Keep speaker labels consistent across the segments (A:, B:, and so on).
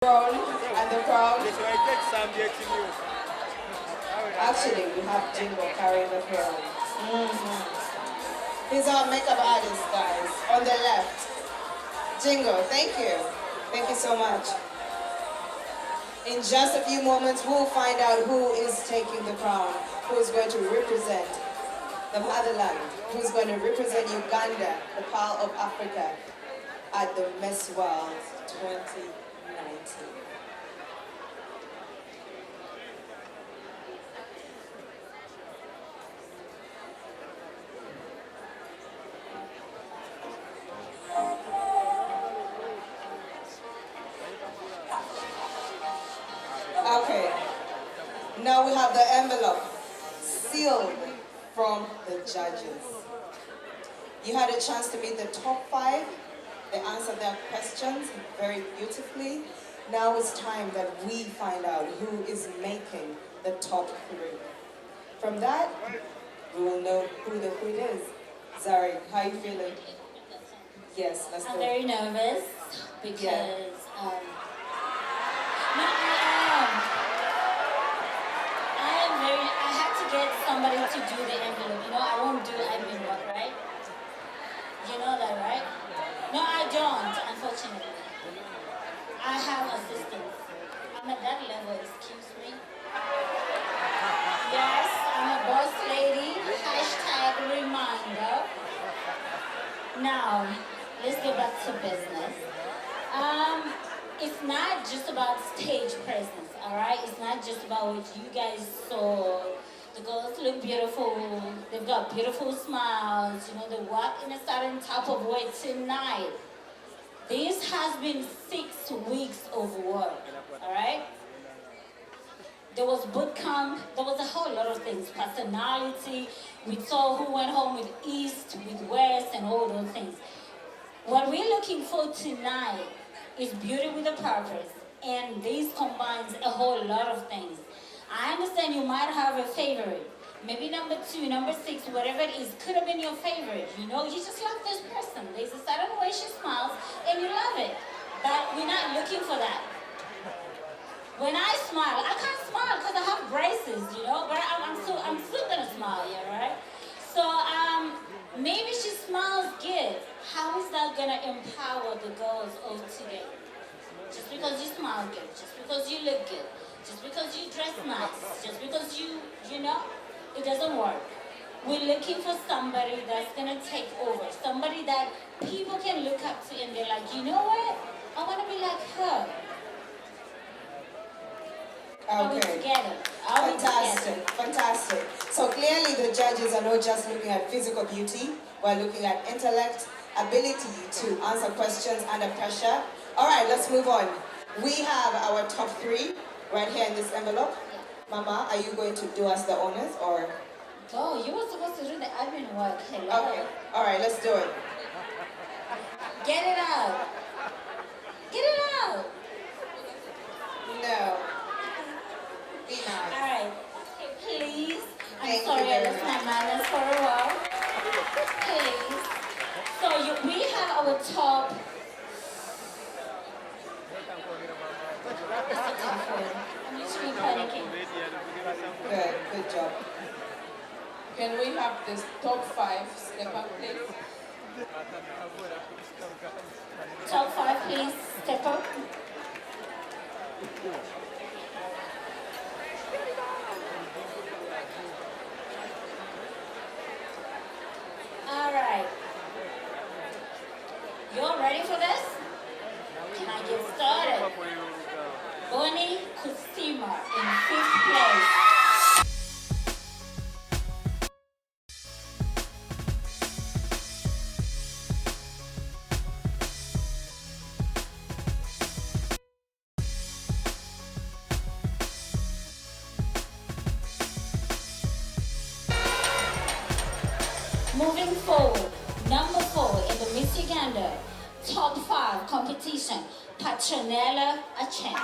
A: crown and the crown. Actually, we have Jingo carrying the crown. He's our makeup artist, guys. On the left. Jingo, thank you. Thank you so much. In just a few moments, we'll find out who is taking the crown, who is going to represent the motherland, who is going to represent Uganda, the Pearl of Africa, at the Miss World 2019. Okay, now we have the envelope sealed from the judges. You had a chance to meet the top 5. They answered their questions very beautifully. Now it's time that we find out who is making the top 3. From that, we will know who the queen is. Zari, how are you feeling? Yes, let's do it.
B: I'm very nervous because I had to get somebody to do the envelope. You know, I won't do admin work, right? You know that, right? No, I don't, unfortunately. I have assistants. I'm at that level, excuse me. Yes, I'm a boss lady. Hashtag reminder. Now, let's get back to business. It's not just about stage presence, all right? It's not just about what you guys saw. The girls look beautiful. They've got beautiful smiles. You know, they walk in a certain type of way tonight. This has been 6 weeks of work, all right? There was boot camp. There was a whole lot of things. Personality. We saw who went home with East, with West, and all those things. What we're looking for tonight is beauty with a purpose, and this combines a whole lot of things. I understand you might have a favorite, maybe number 2, number 6, whatever it is, could have been your favorite. You know, you just love this person. There's a certain way she smiles, and you love it. But we're not looking for that. When I smile, I can't smile because I have braces, you know, but I'm still gonna smile, yeah, right? So maybe she smiles good. How is that gonna empower the girls of today? Just because you smile good, just because you look good, just because you dress nice, just because you know, it doesn't work. We're looking for somebody that's gonna take over, somebody that people can look up to and they're like, you know what? I wanna be like her. Are we together?
A: Fantastic, fantastic. So clearly the judges are not just looking at physical beauty, we're looking at intellect, ability to answer questions under pressure. All right, let's move on. We have our top 3 right here in this envelope. Mama, are you going to do us the honors or?
B: Oh, you were supposed to do the admin work. Hello.
A: Okay, all right, let's do it.
B: Get it out. Get it out.
A: No. Be nice.
B: All right. Okay, please.
A: Thank
B: I'm sorry
A: you
B: I
A: very
B: left my manners for a while. Please. So we have our top. That's a tough one. I'm usually panicking.
A: Good job.
C: Can we have this top 5 step up, please?
B: Top 5, please. Step up. All right. You all ready for this? Can I get started? Bonnie Kusima in 5th place. Moving forward, number 4 in the Miss Uganda top 5 competition, Patronella Achen.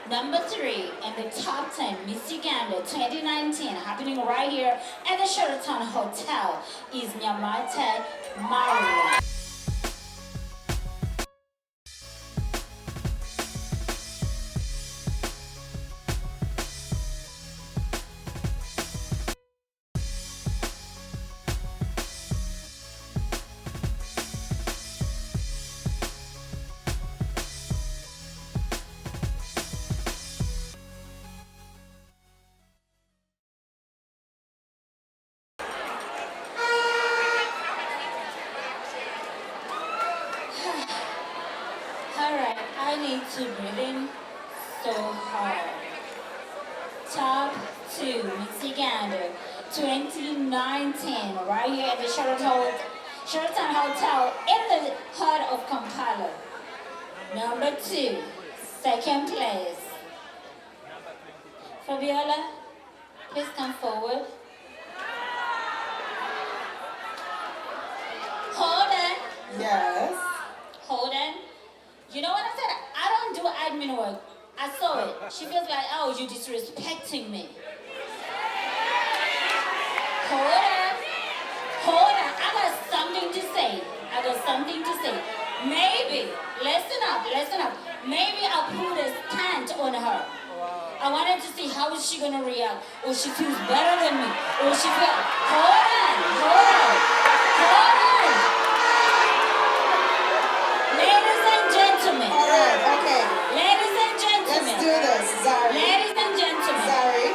B: Number 3 in the top 10 Miss Uganda 2019 happening right here at the Sheraton Hotel is Amatayi Maria. Alright, I need to breathe in so hard. Top 2, Miss Uganda 2019, right here at the Sheraton Hotel in the heart of Kampala. Number 2, second place. Fabiola, please come forward. Hold on.
A: Yes.
B: Hold on. You know what I said? I don't do admin work. I saw it. She feels like, oh, you disrespecting me. Hold on. Hold on. I got something to say. Maybe, listen up. Maybe I'll put a stand on her. I wanted to see how is she gonna react. Or she feels better than me. Or she feels, hold on. Ladies and gentlemen.
A: All right, okay.
B: Ladies and gentlemen.
A: Let's do this, Zari.
B: Ladies and gentlemen.
A: Zari.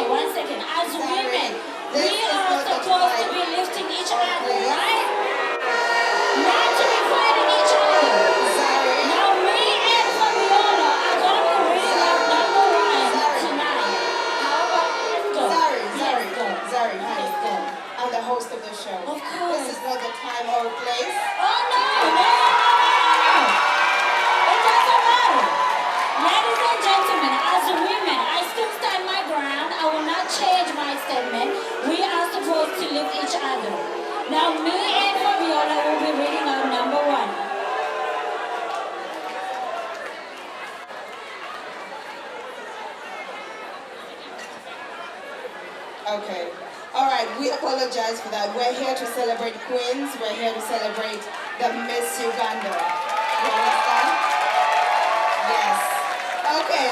B: One second. As
A: Zari,
B: women,
A: this
B: we
A: is
B: are
A: not the
B: supposed to
A: time
B: be lifting each
A: or
B: other,
A: place.
B: right? Not to be fighting each other.
A: Zari.
B: Now me and Fabiola are gonna be reading out number 1
A: Zari.
B: tonight. How about let's go?
A: Zari,
B: Let's go.
A: Zari, honey.
B: Let's go.
A: I'm the host of the show.
B: Of course.
A: This is not the time or place.
B: Oh no. It doesn't matter. Ladies and gentlemen, as women, I still stand my ground. I will not change my statement. We are supposed to lift each other. Now me and Fabiola will be reading out number 1.
A: Okay. All right, we apologize for that. We're here to celebrate Queens. We're here to celebrate the Miss Uganda. You understand? Yes. Okay.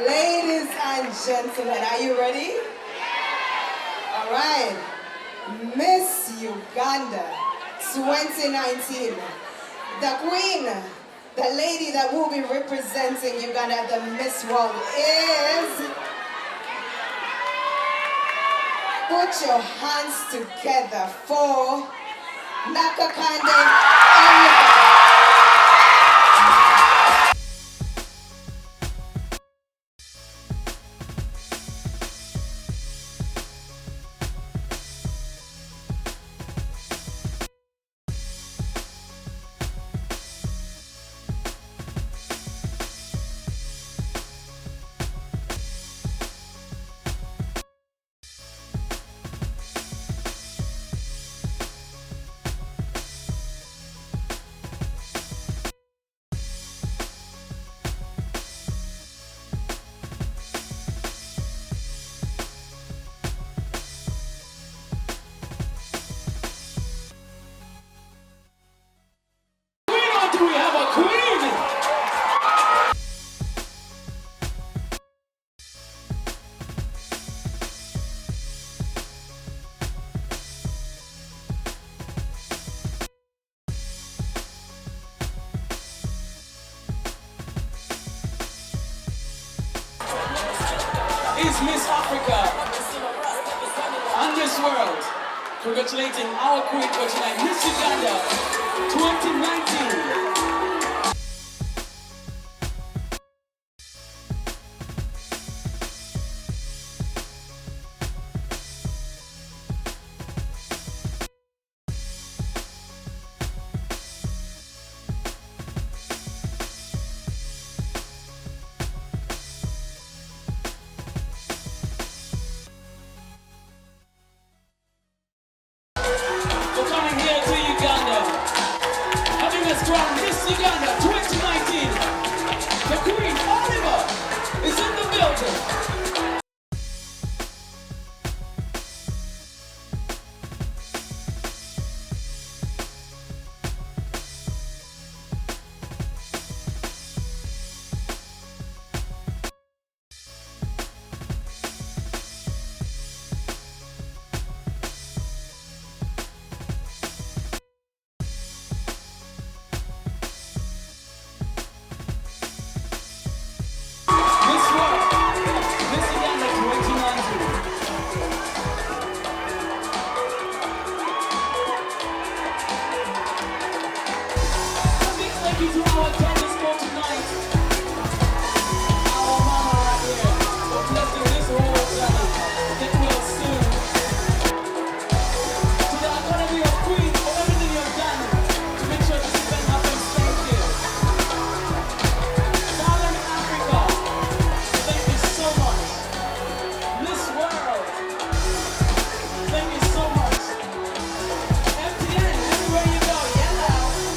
A: Ladies and gentlemen, are you ready? All right. Miss Uganda 2019. The queen, the lady that will be representing Uganda at the Miss World is... Put your hands together for Nakakande Anita.
D: Do we have a queen? Is Miss Africa and Miss World. Congratulating our queen for tonight, Miss Uganda 2019.